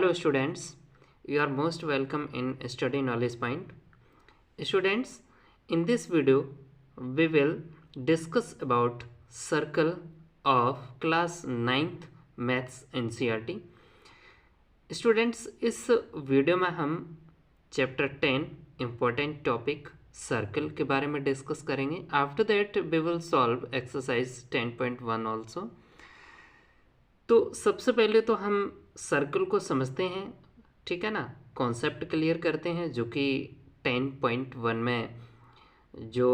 Hello students, you are most welcome in Study Knowledge Point. Students, in this video we will discuss about circle of class 9th Maths NCERT. Students इस video में हम chapter 10 important topic circle के बारे में discuss करेंगे. After that we will solve exercise 10.1 also. तो सबसे पहले तो हम सर्कल को समझते हैं, ठीक है ना, कॉन्सेप्ट क्लियर करते हैं, जो कि 10.1 में जो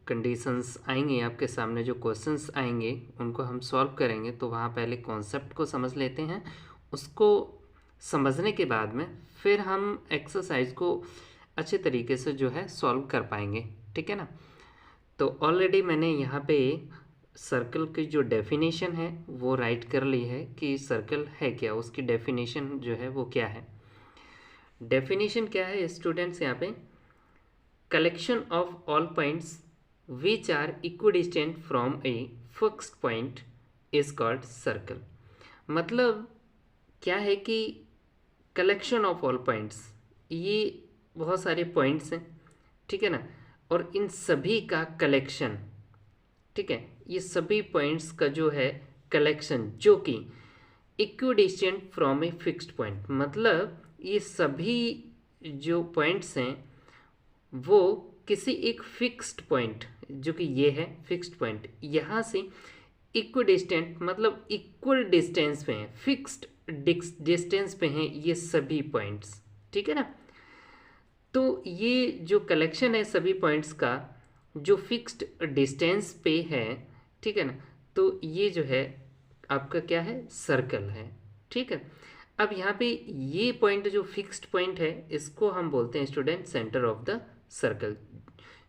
कंडीशंस आएंगे आपके सामने, जो क्वेश्चंस आएंगे उनको हम सॉल्व करेंगे. तो वहाँ पहले कॉन्सेप्ट को समझ लेते हैं. उसको समझने के बाद में फिर हम एक्सरसाइज को अच्छे तरीके से जो है सॉल्व कर पाएंगे, ठीक है ना. तो ऑलरेडी मैंने यहाँ पे सर्कल की जो डेफिनेशन है वो राइट कर ली है कि सर्कल है क्या, उसकी डेफिनेशन जो है वो क्या है. डेफिनेशन क्या है स्टूडेंट्स, यहाँ पे collection of all points which are equidistant from a fixed point is called circle. मतलब क्या है कि कलेक्शन ऑफ ऑल पॉइंट्स, ये बहुत सारे पॉइंट्स हैं, ठीक है ना, और इन सभी का कलेक्शन, ठीक है, ये सभी पॉइंट्स का जो है कलेक्शन जो कि equidistant from a fixed point, मतलब ये सभी जो पॉइंट्स हैं वो किसी एक फिक्स्ड पॉइंट, जो कि ये है फिक्स्ड पॉइंट, यहाँ से इक्विडिस्टेंट मतलब इक्वल डिस्टेंस पे हैं, फिक्स्ड डिस्टेंस पे हैं ये सभी पॉइंट्स, ठीक है ना. तो ये जो कलेक्शन है सभी पॉइंट्स का जो फिक्स्ड डिस्टेंस पे है, ठीक है ना, तो ये जो है आपका क्या है, सर्कल है, ठीक है. अब यहाँ पे ये पॉइंट जो फिक्स्ड पॉइंट है इसको हम बोलते हैं student centre of the circle,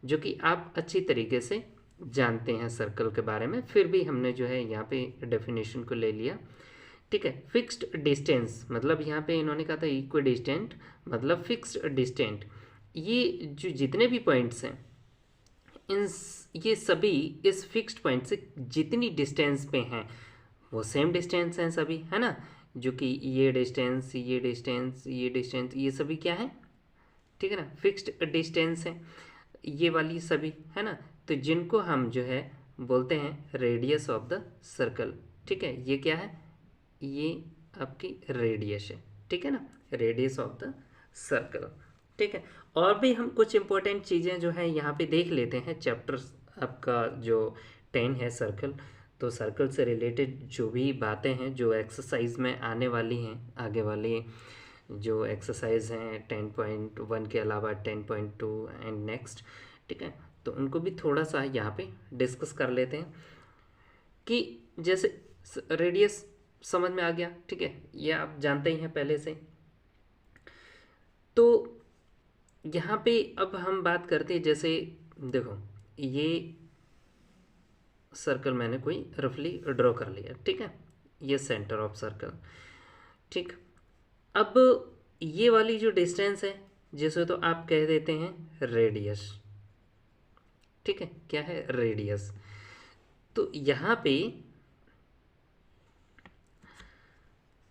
जो कि आप अच्छी तरीके से जानते हैं सर्कल के बारे में. फिर भी हमने जो है यहाँ पे डेफिनेशन को ले लिया, ठीक है. फिक्स्ड डिस्टेंस मतलब यहाँ पे इन्होंने कहा था इक्विडिस्टेंट मतलब फिक्स्ड डिस्टेंट. ये जो जितने भी पॉइंट्स हैं इन ये सभी इस फिक्स्ड पॉइंट से जितनी डिस्टेंस पे हैं वो सेम डिस्टेंस हैं सभी, है ना. जो कि ये डिस्टेंस ये डिस्टेंस ये डिस्टेंस ये सभी क्या है, ठीक है ना, फिक्स्ड डिस्टेंस है ये वाली सभी, है ना. तो जिनको हम जो है बोलते हैं रेडियस ऑफ द सर्कल, ठीक है. ये क्या है, ये आपकी रेडियस है, ठीक है ना, रेडियस ऑफ द सर्कल, ठीक है. और भी हम कुछ इंपॉर्टेंट चीज़ें जो है यहाँ पे देख लेते हैं. चैप्टर आपका जो 10 है सर्कल, तो सर्कल से रिलेटेड जो भी बातें हैं जो एक्सरसाइज में आने वाली हैं, आगे वाली जो एक्सरसाइज हैं 10.1 के अलावा 10.2 एंड नेक्स्ट, ठीक है, तो उनको भी थोड़ा सा यहाँ पे डिस्कस कर लेते हैं. कि जैसे रेडियस समझ में आ गया, ठीक है, ये आप जानते ही हैं पहले से. तो यहाँ पे अब हम बात करते हैं, जैसे देखो ये सर्कल मैंने कोई रफली ड्रॉ कर लिया, ठीक है, ये सेंटर ऑफ सर्कल, ठीक. अब ये वाली जो डिस्टेंस है जिसे तो आप कह देते हैं रेडियस, ठीक है, क्या है रेडियस. तो यहाँ पे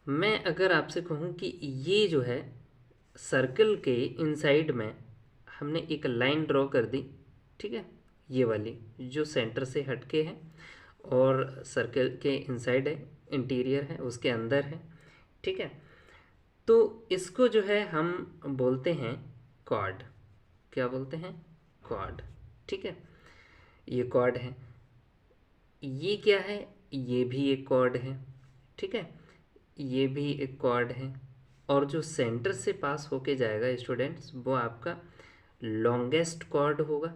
मैं अगर आपसे कहूँ कि ये जो है सर्कल के इनसाइड में हमने एक लाइन ड्रॉ कर दी, ठीक है, ये वाली जो सेंटर से हटके है और सर्कल के इनसाइड है, इंटीरियर है, उसके अंदर है, ठीक है. तो इसको जो है हम बोलते हैं कॉर्ड. क्या बोलते हैं, कॉर्ड, ठीक है. ये कॉर्ड है, ये क्या है, ये भी एक कॉर्ड है, ठीक है, ये भी एक कॉर्ड है. और जो सेंटर से पास होके जाएगा स्टूडेंट्स वो आपका लॉन्गेस्ट कॉर्ड होगा,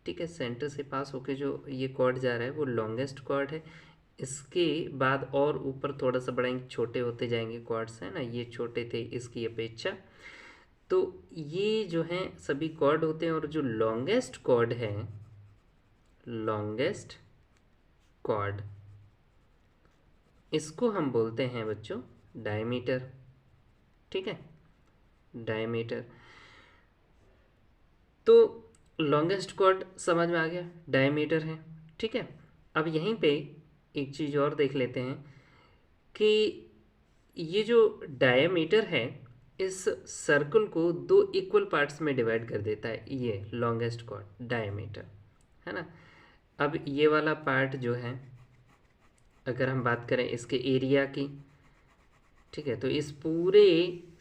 ठीक है. सेंटर से पास होके जो ये कॉर्ड जा रहा है वो लॉन्गेस्ट कॉर्ड है. इसके बाद और ऊपर थोड़ा सा बढ़ाएंगे, छोटे होते जाएंगे कॉर्ड्स, है ना, ये छोटे थे इसकी अपेक्षा. तो ये जो हैं सभी कॉर्ड होते हैं, और जो लॉन्गेस्ट कॉर्ड है, लॉन्गेस्ट कॉर्ड, इसको हम बोलते हैं बच्चों डायमीटर, ठीक है, डायमीटर. तो लॉन्गेस्ट कॉर्ड समझ में आ गया, डायमीटर है, ठीक है. अब यहीं पे एक चीज़ और देख लेते हैं कि ये जो डायमीटर है इस सर्कल को दो इक्वल पार्ट्स में डिवाइड कर देता है, ये लॉन्गेस्ट कॉर्ड डायमीटर है ना। अब ये वाला पार्ट जो है, अगर हम बात करें इसके एरिया की, ठीक है, तो इस पूरे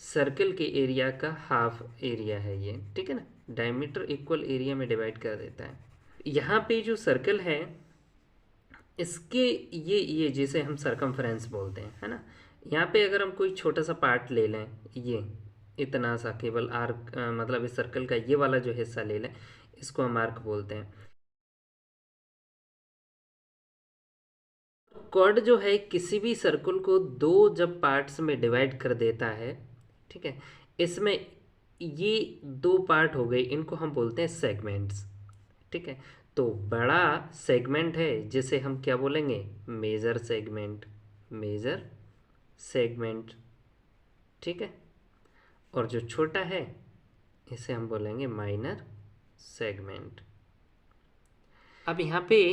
सर्कल के एरिया का हाफ एरिया है ये, ठीक है ना। डायमीटर इक्वल एरिया में डिवाइड कर देता है। यहाँ पे जो सर्कल है इसके ये जिसे हम सरकमफ्रेंस बोलते हैं, है ना। यहाँ पे अगर हम कोई छोटा सा पार्ट ले लें, ये इतना सा केवल आर्क, मतलब इस सर्कल का ये वाला जो हिस्सा ले लें, इसको हम आर्क बोलते हैं। कॉर्ड जो है किसी भी सर्कल को दो जब पार्ट्स में डिवाइड कर देता है, ठीक है, इसमें ये दो पार्ट हो गए, इनको हम बोलते हैं सेगमेंट्स, ठीक है। तो बड़ा सेगमेंट है जिसे हम क्या बोलेंगे, मेजर सेगमेंट, मेजर सेगमेंट, ठीक है। और जो छोटा है इसे हम बोलेंगे माइनर सेगमेंट। अब यहाँ पे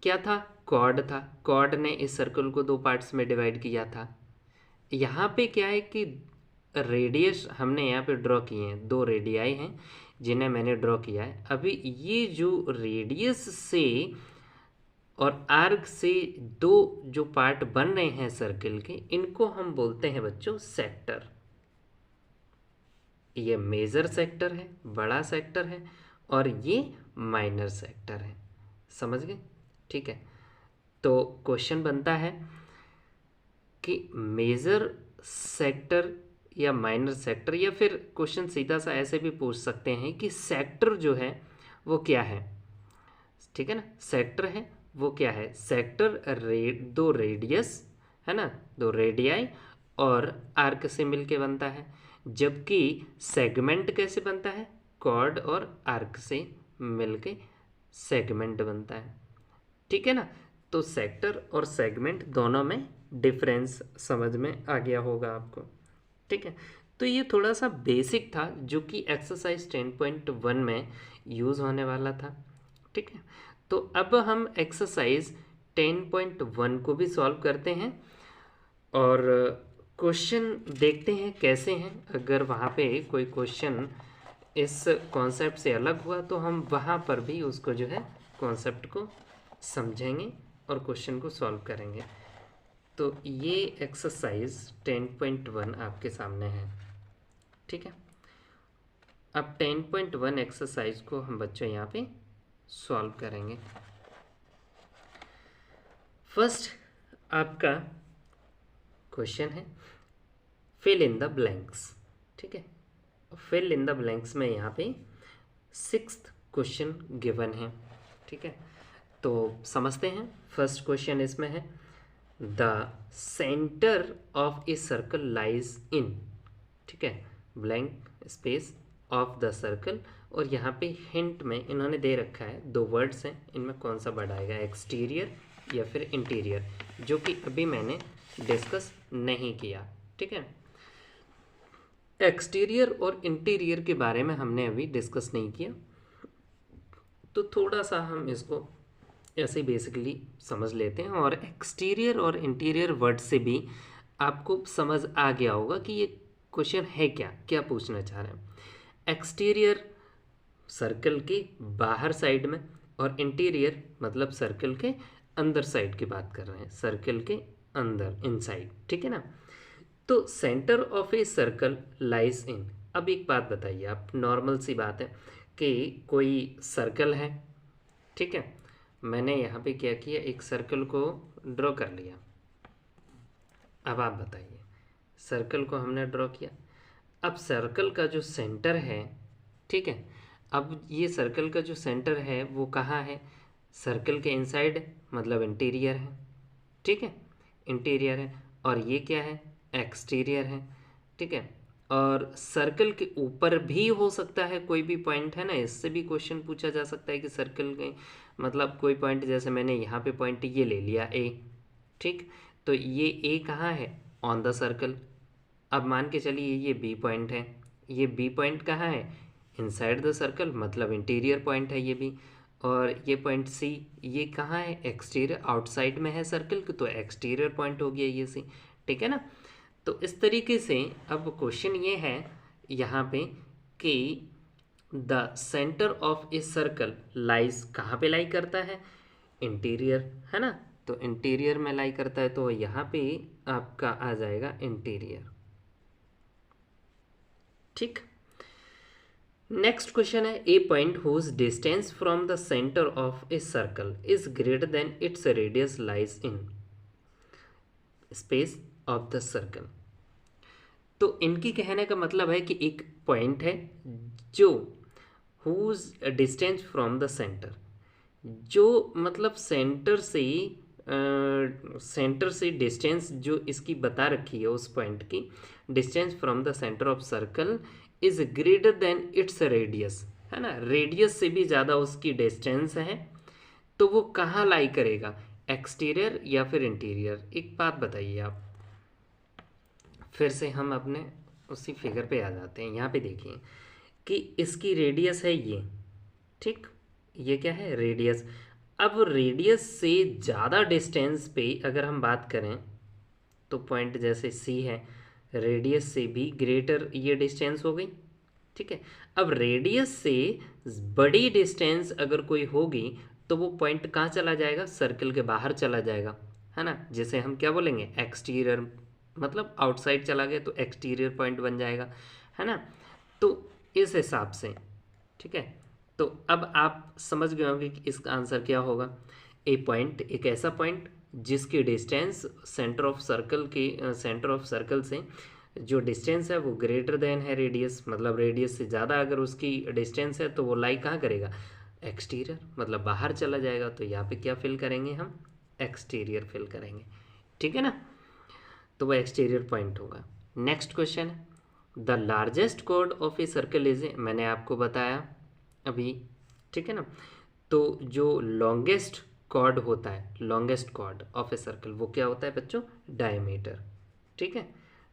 क्या था, कॉर्ड था, कॉर्ड ने इस सर्कल को दो पार्ट्स में डिवाइड किया था। यहाँ पे क्या है कि रेडियस हमने यहाँ पे ड्रॉ किए हैं, दो रेडियाई हैं जिन्हें मैंने ड्रॉ किया है। अभी ये जो रेडियस से और आर्क से दो जो पार्ट बन रहे हैं सर्कल के, इनको हम बोलते हैं बच्चों सेक्टर। ये मेजर सेक्टर है, बड़ा सेक्टर है, और ये माइनर सेक्टर है, समझ गए, ठीक है। तो क्वेश्चन बनता है कि मेजर सेक्टर या माइनर सेक्टर, या फिर क्वेश्चन सीधा सा ऐसे भी पूछ सकते हैं कि सेक्टर जो है वो क्या है, ठीक है ना। सेक्टर है वो क्या है, सेक्टर दो रेडियस है ना, दो रेडियाई और आर्क से मिलके बनता है, जबकि सेगमेंट कैसे बनता है, कॉर्ड और आर्क से मिलके सेगमेंट बनता है, ठीक है ना। तो सेक्टर और सेगमेंट दोनों में डिफरेंस समझ में आ गया होगा आपको, ठीक है। तो ये थोड़ा सा बेसिक था जो कि एक्सरसाइज 10.1 में यूज़ होने वाला था, ठीक है। तो अब हम एक्सरसाइज 10.1 को भी सॉल्व करते हैं और क्वेश्चन देखते हैं कैसे हैं। अगर वहाँ पे कोई क्वेश्चन इस कॉन्सेप्ट से अलग हुआ तो हम वहाँ पर भी उसको जो है कॉन्सेप्ट को समझेंगे और क्वेश्चन को सॉल्व करेंगे। तो ये एक्सरसाइज 10.1 आपके सामने है, ठीक है। अब 10.1 एक्सरसाइज को हम बच्चों यहाँ पे सॉल्व करेंगे। फर्स्ट आपका क्वेश्चन है फिल इन द ब्लैंक्स, ठीक है। फिल इन द ब्लैंक्स में यहाँ पे 6th क्वेश्चन गिवन है, ठीक है। तो समझते हैं। फर्स्ट क्वेश्चन इसमें है the centre of a circle lies in, ठीक है, blank space of the circle, और यहाँ पे हिंट में इन्होंने दे रखा है दो वर्ड्स हैं, इनमें कौन सा वर्ड आएगा, एक्सटीरियर या फिर इंटीरियर, जो कि अभी मैंने डिस्कस नहीं किया, ठीक है। एक्सटीरियर और इंटीरियर के बारे में हमने अभी डिस्कस नहीं किया, तो थोड़ा सा हम इसको ऐसे बेसिकली समझ लेते हैं। और एक्सटीरियर और इंटीरियर वर्ड से भी आपको समझ आ गया होगा कि ये क्वेश्चन है क्या, क्या पूछना चाह रहे हैं। एक्सटीरियर सर्कल के बाहर साइड में, और इंटीरियर मतलब सर्कल के अंदर साइड की बात कर रहे हैं, सर्कल के अंदर, इनसाइड, ठीक है ना। तो centre of a circle lies in. अब एक बात बताइए आप, नॉर्मल सी बात है कि कोई सर्कल है, ठीक है, मैंने यहाँ पे क्या किया, एक सर्कल को ड्रॉ कर लिया। अब आप बताइए, सर्कल को हमने ड्रॉ किया, अब सर्कल का जो सेंटर है, ठीक है, अब ये सर्कल का जो सेंटर है वो कहाँ है, सर्कल के इनसाइड, मतलब इंटीरियर है, ठीक है, इंटीरियर है। और ये क्या है, एक्सटीरियर है, ठीक है। और सर्कल के ऊपर भी हो सकता है कोई भी पॉइंट, है ना, इससे भी क्वेश्चन पूछा जा सकता है कि सर्कल के मतलब कोई पॉइंट, जैसे मैंने यहाँ पे पॉइंट ये ले लिया ए, ठीक, तो ये ए कहाँ है, ऑन द सर्कल। अब मान के चलिए ये बी पॉइंट है, ये बी पॉइंट कहाँ है, इनसाइड द सर्कल, मतलब इंटीरियर पॉइंट है ये भी। और ये पॉइंट सी, ये कहाँ है, एक्सटीरियर, आउटसाइड में है सर्कल के, तो एक्सटीरियर पॉइंट हो गया ये सी, ठीक है ना। तो इस तरीके से अब क्वेश्चन ये है यहाँ पे कि the centre of a circle lies कहाँ पे लाई करता है, इंटीरियर, है ना। तो इंटीरियर में लाई करता है, तो यहाँ पे आपका आ जाएगा इंटीरियर। ठीक। नेक्स्ट क्वेश्चन है a point whose distance from the centre of a circle is greater than its radius lies in space of the circle. तो इनकी कहने का मतलब है कि एक पॉइंट है जो whose distance from the centre, जो मतलब सेंटर से डिस्टेंस जो इसकी बता रखी है उस पॉइंट की distance from the centre of circle is greater than its radius, है ना। रेडियस से भी ज़्यादा उसकी डिस्टेंस है, तो वो कहाँ लाई करेगा, एक्सटीरियर या फिर इंटीरियर। एक बात बताइए आप, फिर से हम अपने उसी फिगर पे आ जाते हैं। यहाँ पे देखिए कि इसकी रेडियस है ये, ठीक, ये क्या है, रेडियस। अब रेडियस से ज़्यादा डिस्टेंस पे अगर हम बात करें तो पॉइंट जैसे सी है, रेडियस से भी ग्रेटर ये डिस्टेंस हो गई, ठीक है। अब रेडियस से बड़ी डिस्टेंस अगर कोई होगी तो वो पॉइंट कहाँ चला जाएगा, सर्कल के बाहर चला जाएगा, है ना। जिसे हम क्या बोलेंगे, एक्सटीरियर, मतलब आउटसाइड चला गया तो एक्सटीरियर पॉइंट बन जाएगा, है ना। तो इस हिसाब से, ठीक है। तो अब आप समझ गए होंगे कि इसका आंसर क्या होगा। ए पॉइंट एक ऐसा पॉइंट जिसकी डिस्टेंस सेंटर ऑफ सर्कल से जो डिस्टेंस है वो ग्रेटर देन है रेडियस, मतलब रेडियस से ज़्यादा अगर उसकी डिस्टेंस है तो वो लाई कहाँ करेगा, एक्सटीरियर, मतलब बाहर चला जाएगा। तो यहाँ पे क्या फिल करेंगे हम, एक्सटीरियर फिल करेंगे, ठीक है ना। तो वो एक्सटीरियर पॉइंट होगा। नेक्स्ट क्वेश्चन है the largest chord of a circle is, मैंने आपको बताया अभी, ठीक है ना। तो जो लॉन्गेस्ट कॉर्ड होता है, longest chord of a circle, वो क्या होता है बच्चों, डायमीटर, ठीक है,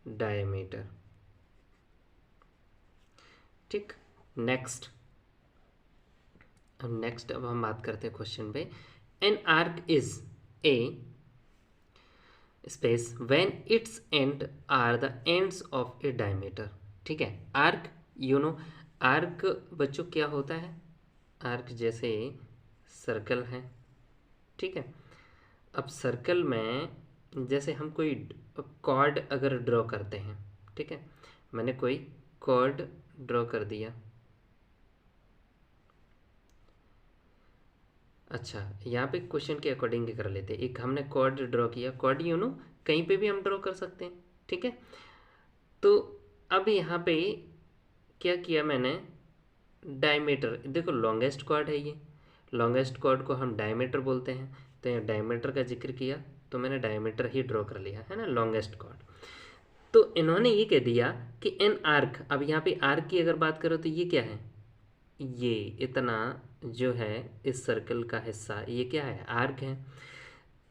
डायमीटर, ठीक। नेक्स्ट अब हम बात करते हैं क्वेश्चन पे। An arc is a space when its end are the ends of a diameter, ठीक है। आर्क, यू नो आर्क बच्चों क्या होता है, आर्क जैसे सर्कल है, ठीक है। अब सर्कल में जैसे हम कोई कॉर्ड अगर ड्रॉ करते हैं, ठीक है, मैंने कोई कॉर्ड ड्रॉ कर दिया, अच्छा यहाँ पे क्वेश्चन के अकॉर्डिंग कर लेते हैं। एक हमने कॉर्ड ड्रॉ किया, कॉर्ड कहीं पे भी हम ड्रॉ कर सकते हैं, ठीक है। तो अब यहाँ पे क्या किया मैंने, डायमीटर, देखो लॉन्गेस्ट कॉर्ड है ये, लॉन्गेस्ट कॉर्ड को हम डायमीटर बोलते हैं, तो यहाँ डायमीटर का जिक्र किया तो मैंने डायमीटर ही ड्रॉ कर लिया, है ना, लॉन्गेस्ट कॉर्ड। तो इन्होंने ये कह दिया कि एन आर्क, अब यहाँ पे आर्क की अगर बात करो तो ये क्या है, ये इतना जो है इस सर्कल का हिस्सा, ये क्या है, आर्क है।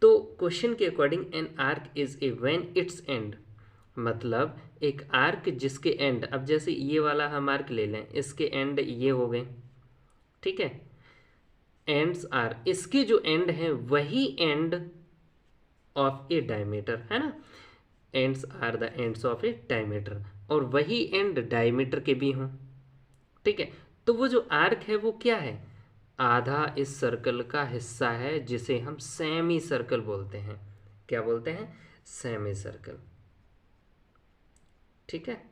तो क्वेश्चन के according N arc is A when its and, मतलब एक आर्क जिसके एंड, अब जैसे ये वाला हम आर्क ले लें, इसके एंड ये हो गए, ठीक है, एंड्स आर, इसके जो एंड हैं वही एंड ऑफ ए डायमीटर, है ना, ends are the ends of a diameter, और वही एंड डायमीटर के भी हों, ठीक है। तो वो जो आर्क है वो क्या है, आधा इस सर्कल का हिस्सा है, जिसे हम सेमी सर्कल बोलते हैं। क्या बोलते हैं, सेमी सर्कल, ठीक है।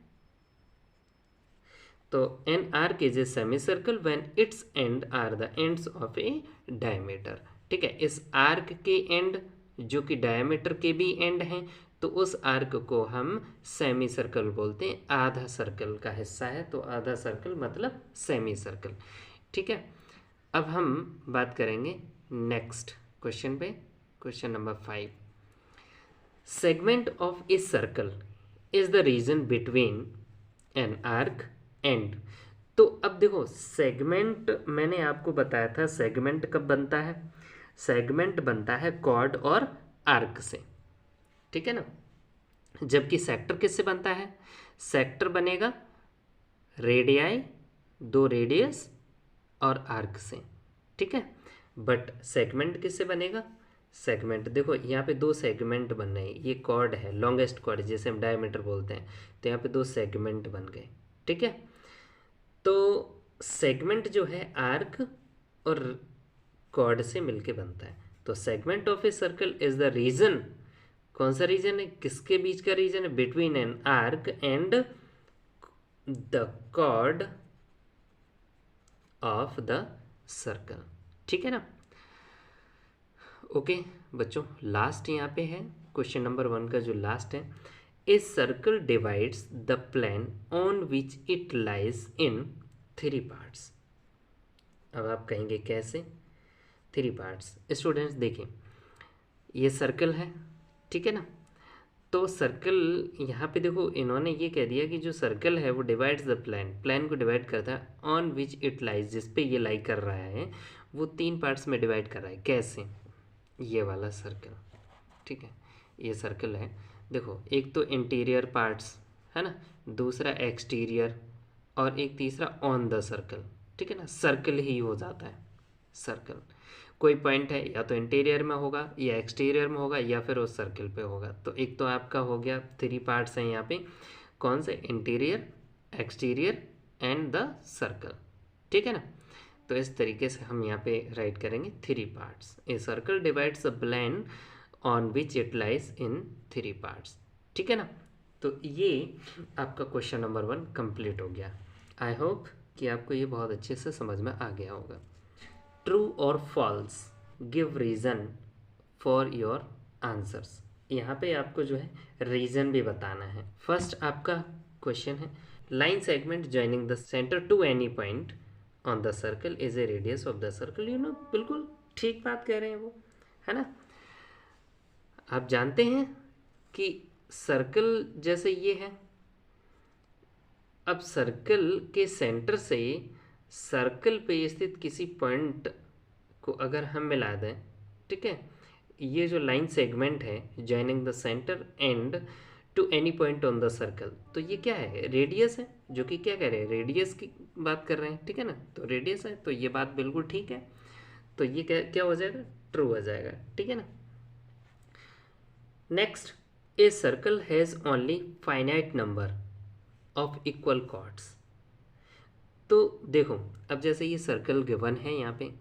तो an arc is a semi circle when its end are the ends of a diameter, ठीक है। इस आर्क के एंड जो कि डायमीटर के भी एंड हैं, तो उस आर्क को हम सेमी सर्कल बोलते हैं, आधा सर्कल का हिस्सा है, तो आधा सर्कल मतलब सेमी सर्कल, ठीक है। अब हम बात करेंगे नेक्स्ट क्वेश्चन पे, question number 5। Segment of a circle is the region between an arc and, तो अब देखो सेगमेंट मैंने आपको बताया था, सेगमेंट कब बनता है, सेगमेंट बनता है कॉर्ड और आर्क से, ठीक है ना। जबकि सेक्टर किससे बनता है, सेक्टर बनेगा रेडियाई, दो रेडियस और आर्क से, ठीक है। बट सेगमेंट किससे बनेगा, सेगमेंट, देखो यहाँ पे दो सेगमेंट बन रहे हैं, ये कॉर्ड है, लॉन्गेस्ट कॉर्ड जिसे हम डायमीटर बोलते हैं, तो यहाँ पे दो सेगमेंट बन गए, ठीक है। तो सेगमेंट जो है आर्क और कॉर्ड से मिलके बनता है। तो segment of a circle is the region, कौन सा रीजन है, किसके बीच का रीजन है, between an arc and the chord of the circle, ठीक है ना। ओके बच्चों, लास्ट यहाँ पे है क्वेश्चन नंबर 1 का जो लास्ट है, a circle divides the plane on which it lies in 3 parts. अब आप कहेंगे कैसे 3 पार्ट्स। स्टूडेंट्स देखिए, ये सर्कल है, ठीक है ना। तो सर्कल यहाँ पे देखो इन्होंने ये कह दिया कि जो सर्कल है वो डिवाइड्स द प्लेन, प्लेन को डिवाइड करता है, ऑन विच इट लाइज, जिस पे ये लाई कर रहा है वो 3 पार्ट्स में डिवाइड कर रहा है। कैसे, ये वाला सर्कल, ठीक है, ये सर्कल है, देखो एक तो इंटीरियर पार्ट्स है ना, दूसरा एक्सटीरियर, और एक तीसरा ऑन द सर्कल, ठीक है ना। सर्कल ही हो जाता है सर्कल, कोई पॉइंट है या तो इंटीरियर में होगा या एक्सटीरियर में होगा या फिर उस सर्कल पे होगा। तो एक तो आपका हो गया 3 पार्ट्स हैं यहाँ पे, कौन से, interior, exterior and the circle, ठीक है ना। तो इस तरीके से हम यहाँ पे राइट करेंगे 3 parts. A circle divides the plane on which it lies in 3 parts, ठीक है ना। तो ये आपका क्वेश्चन नंबर 1 कंप्लीट हो गया। आई होप कि आपको ये बहुत अच्छे से समझ में आ गया होगा। ट्रू और false, give reason for your answers. यहाँ पे आपको जो है रीज़न भी बताना है। फर्स्ट आपका क्वेश्चन है, line segment joining the centre to any point on the circle is a radius of the circle. You know, बिल्कुल ठीक बात कह रहे हैं वो, है ना। आप जानते हैं कि सर्कल जैसे ये है, अब सर्कल के सेंटर से सर्कल पे स्थित किसी पॉइंट को अगर हम मिला दें, ठीक है, ये जो लाइन सेगमेंट है joining the centre and to any point on the circle, तो ये क्या है, रेडियस है, जो कि क्या कह रहे हैं, रेडियस की बात कर रहे हैं, ठीक है ना। तो रेडियस है, तो ये बात बिल्कुल ठीक है, तो ये क्या क्या हो जाएगा, ट्रू हो जाएगा, ठीक है ना। Next, a circle has only finite number of equal chords. तो देखो, अब जैसे ये सर्कल गिवन है यहाँ पे,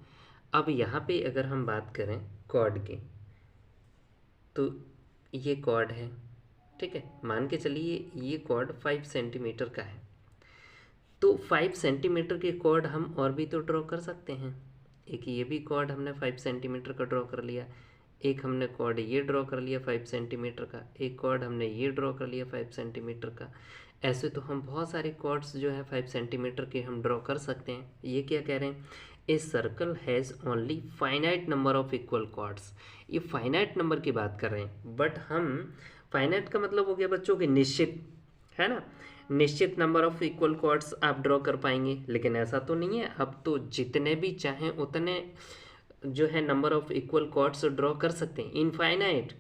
अब यहाँ पे अगर हम बात करें कॉर्ड की, तो ये कॉर्ड है, ठीक है, मान के चलिए ये कॉर्ड 5 सेंटीमीटर का है, तो 5 सेंटीमीटर के कॉर्ड हम और भी तो ड्रॉ कर सकते हैं। एक ये भी कॉर्ड हमने 5 सेंटीमीटर का ड्रॉ कर लिया, एक हमने कॉर्ड ये ड्रॉ कर लिया 5 सेंटीमीटर का, एक कॉर्ड हमने ये ड्रॉ कर लिया 5 सेंटीमीटर का। ऐसे तो हम बहुत सारे कॉर्ड्स जो है 5 सेंटीमीटर के हम ड्रॉ कर सकते हैं। ये क्या कह रहे हैं, a circle has only finite number of equal chords. ये फाइनाइट नंबर की बात कर रहे हैं, बट हम फाइनाइट का मतलब हो गया बच्चों के निश्चित, है ना, निश्चित नंबर ऑफ इक्वल कॉर्ड्स आप ड्रॉ कर पाएंगे, लेकिन ऐसा तो नहीं है। अब तो जितने भी चाहें उतने जो है number of equal chords draw कर सकते हैं, इनफाइनाइट,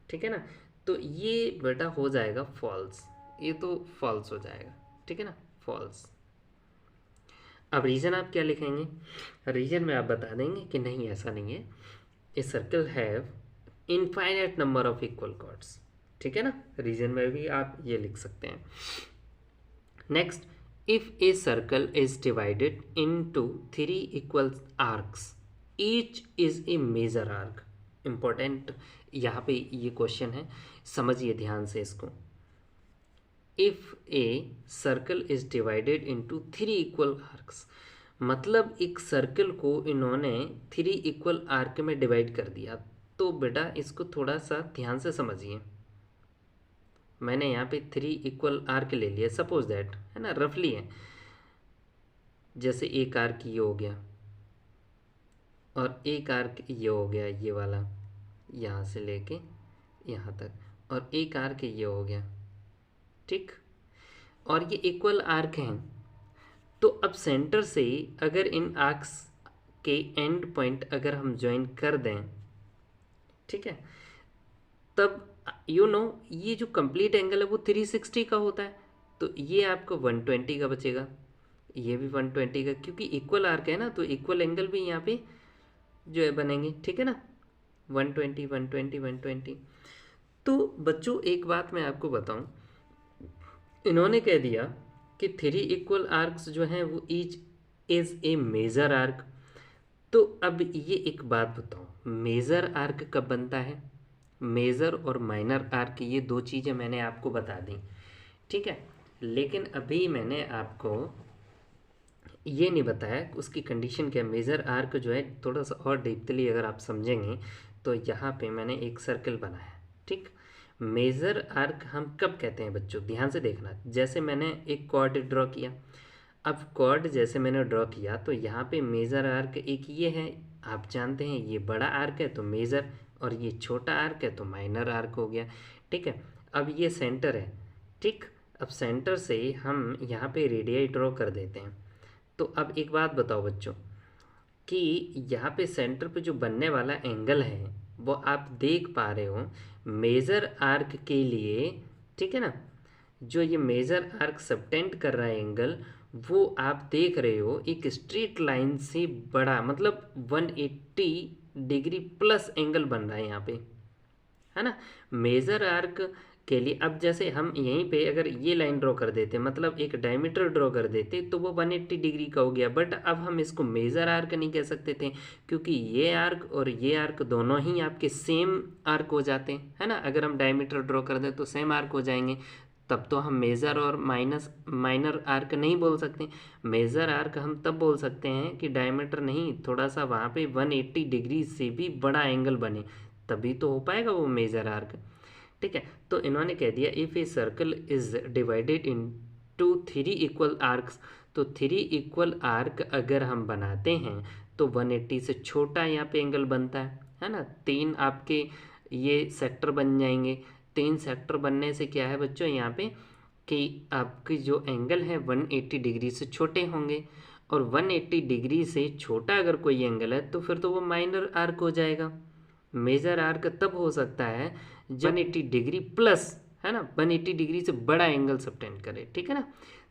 ठीक है ना। तो ये बेटा हो जाएगा फॉल्स, ये तो फॉल्स हो जाएगा, ठीक है ना, फॉल्स। अब रीजन आप क्या लिखेंगे, रीजन में आप बता देंगे कि नहीं ऐसा नहीं है, a circle have infinite number of equal chords, ठीक है ना। रीजन में भी आप ये लिख सकते हैं। Next, if a circle is divided into 3 equal arcs, each is a major arc. Important यहाँ पे ये क्वेश्चन है, समझिए ध्यान से इसको। If a circle is divided into 3 equal arcs, मतलब एक सर्कल को इन्होंने 3 इक्वल आर्क में डिवाइड कर दिया। तो बेटा इसको थोड़ा सा ध्यान से समझिए, मैंने यहाँ पे 3 इक्वल आर्क ले लिया, सपोज दैट, है ना, रफली है, जैसे एक आर्क ये हो गया और एक आर्क ये हो गया, ये वाला यहाँ से लेके यहाँ तक, और एक आर्क ये हो गया, ठीक, और ये इक्वल आर्क हैं। तो अब सेंटर से अगर इन आर्क्स के एंड पॉइंट अगर हम ज्वाइन कर दें, ठीक है, तब यू नो ये जो कंप्लीट एंगल है वो 360 का होता है, तो ये आपको 120 का बचेगा, ये भी 120 का, क्योंकि इक्वल आर्क है ना, तो इक्वल एंगल भी यहाँ पे जो है बनेंगे, ठीक है ना। 120 120 120। तो बच्चों एक बात मैं आपको बताऊं, इन्होंने कह दिया कि 3 इक्वल आर्क्स जो हैं वो each is a major arc. तो अब ये एक बात बताओ, मेजर आर्क कब बनता है? मेजर और माइनर आर्क ये दो चीज़ें मैंने आपको बता दी, ठीक है। लेकिन अभी मैंने आपको ये नहीं बताया उसकी कंडीशन क्या है। मेजर आर्क जो है थोड़ा सा और डीपली अगर आप समझेंगे तो यहाँ पे मैंने एक सर्कल बनाया, ठीक। मेजर आर्क हम कब कहते हैं बच्चों, ध्यान से देखना। जैसे मैंने एक कॉर्ड ड्रॉ किया, अब कॉर्ड जैसे मैंने ड्रॉ किया तो यहाँ पे मेजर आर्क एक ये है, आप जानते हैं ये बड़ा आर्क है तो मेजर, और ये छोटा आर्क है तो माइनर आर्क हो गया, ठीक है। अब ये सेंटर है, ठीक। अब सेंटर से हम यहाँ पे रेडियाई ड्रॉ कर देते हैं। तो अब एक बात बताओ बच्चों कि यहाँ पे सेंटर पे जो बनने वाला एंगल है वो आप देख पा रहे हो मेजर आर्क के लिए, ठीक है ना। जो ये मेजर आर्क सबटेंड कर रहा है एंगल, वो आप देख रहे हो एक स्ट्रेट लाइन से बड़ा, मतलब 180 डिग्री प्लस एंगल बन रहा है यहाँ पे, है ना। मेजर आर्क के लिए अब जैसे हम यहीं पे अगर ये लाइन ड्रॉ कर देते, मतलब एक डायमीटर ड्रॉ कर देते, तो वो 180 डिग्री का हो गया। बट अब हम इसको मेजर आर्क नहीं कह सकते थे, क्योंकि ये आर्क और ये आर्क दोनों ही आपके सेम आर्क हो जाते हैं, है ना। अगर हम डायमीटर ड्रॉ कर दें तो सेम आर्क हो जाएंगे, तब तो हम मेजर और माइनर आर्क नहीं बोल सकते। मेजर आर्क हम तब बोल सकते हैं कि डायमीटर नहीं, थोड़ा सा वहाँ पे 180 डिग्री से भी बड़ा एंगल बने, तभी तो हो पाएगा वो मेजर आर्क, ठीक है। तो इन्होंने कह दिया if a circle is divided into 3 equal arcs, तो 3 इक्वल आर्क अगर हम बनाते हैं तो 180 से छोटा यहाँ पे एंगल बनता है ना। 3 आपके ये सेक्टर बन जाएंगे। 3 सेक्टर बनने से क्या है बच्चों यहाँ पे कि आपकी जो एंगल है 180 डिग्री से छोटे होंगे, और 180 डिग्री से छोटा अगर कोई एंगल है तो फिर तो वो माइनर आर्क हो जाएगा। मेजर आर्क तब हो सकता है जब 180 डिग्री प्लस, है ना, 180 डिग्री से बड़ा एंगल सबटेंड करे, ठीक है ना,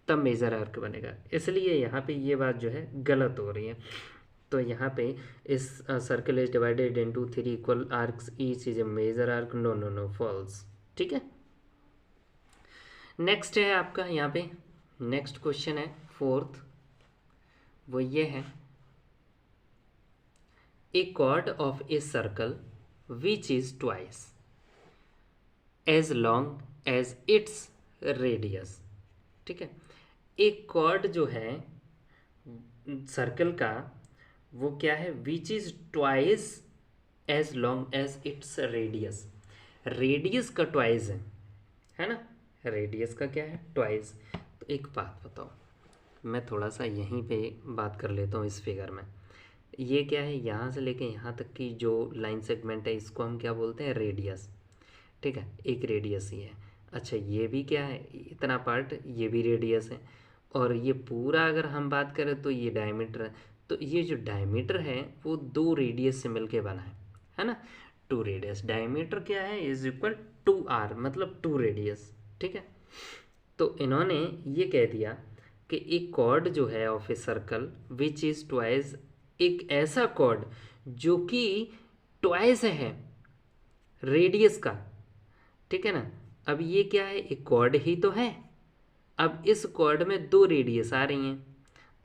तब मेजर आर्क बनेगा। इसलिए यहाँ पे ये बात जो है गलत हो रही है। तो यहाँ पे इस circle is divided into 3 equal arcs each is a major arc, no no no false, ठीक है। नेक्स्ट है आपका यहाँ पे नेक्स्ट क्वेश्चन है फोर्थ, वो ये है ए chord of a circle which is twice as long as its radius, ठीक है। एक कॉर्ड जो है सर्कल का वो क्या है, which is twice as long as its radius, radius का ट्वाइस है ना, रेडियस का क्या है, ट्वाइस। तो एक बात बताओ, मैं थोड़ा सा यहीं पे बात कर लेता हूँ इस फिगर में। ये क्या है, यहाँ से लेके यहाँ तक की जो लाइन सेगमेंट है इसको हम क्या बोलते हैं, रेडियस, ठीक है। एक रेडियस ही है। अच्छा ये भी क्या है, इतना पार्ट ये भी रेडियस है, और ये पूरा अगर हम बात करें तो ये डायमीटर है। तो ये जो डायमीटर है वो 2 रेडियस से मिलके बना है ना। 2 रेडियस, डायमीटर क्या है इज इक्वल 2r, मतलब 2 रेडियस, ठीक है। तो इन्होंने ये कह दिया कि एक कॉर्ड जो है of a circle which is twice, एक ऐसा कॉर्ड जो कि ट्वाइस है रेडियस का, ठीक है ना। अब ये क्या है, एक कॉर्ड ही तो है। अब इस कॉर्ड में 2 रेडियस आ रही हैं,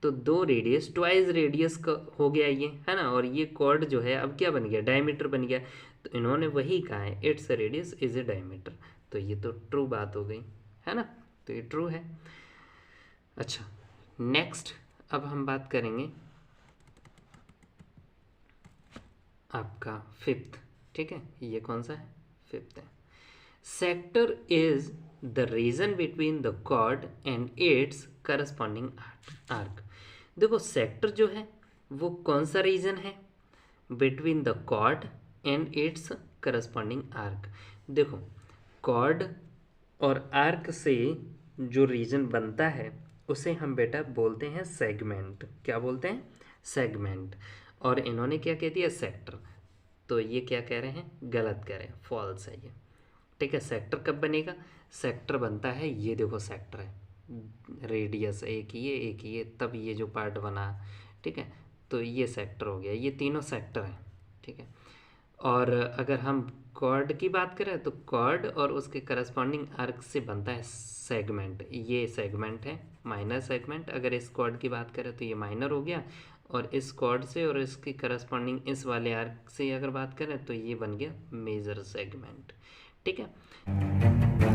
तो 2 रेडियस ट्वाइस रेडियस का हो गया ये, है ना। और ये कॉर्ड जो है अब क्या बन गया, डायमीटर बन गया। तो इन्होंने वही कहा है its radius is a diameter, तो ये तो ट्रू बात हो गई, है ना। तो ये ट्रू है। अच्छा नेक्स्ट अब हम बात करेंगे आपका फिफ्थ, ठीक है। ये कौन सा है, फिफ्थ है। Sector is the region between the chord and its corresponding arc. देखो सेक्टर जो है वो कौन सा रीजन है between the chord and its corresponding arc. देखो कॉर्ड और आर्क से जो रीजन बनता है उसे हम बेटा बोलते हैं सेगमेंट। क्या बोलते हैं, सेगमेंट। और इन्होंने क्या कह दिया, सेक्टर। तो ये क्या कह रहे हैं, गलत कह रहे हैं, फॉल्स है ये, ठीक है। सेक्टर कब बनेगा, सेक्टर बनता है, ये देखो सेक्टर है, रेडियस एक ये तब ये जो पार्ट बना, ठीक है। तो ये सेक्टर हो गया, ये तीनों सेक्टर हैं, ठीक है। और अगर हम कॉर्ड की बात करें तो कॉर्ड और उसके करस्पॉन्डिंग आर्क से बनता है सेगमेंट। ये सेगमेंट है, माइनर सेगमेंट। अगर इस कॉर्ड की बात करें तो ये माइनर हो गया, और इस कॉर्ड से और इसकी करस्पॉन्डिंग इस वाले आर्क से अगर बात करें तो ये बन गया मेजर सेगमेंट। ठीक है।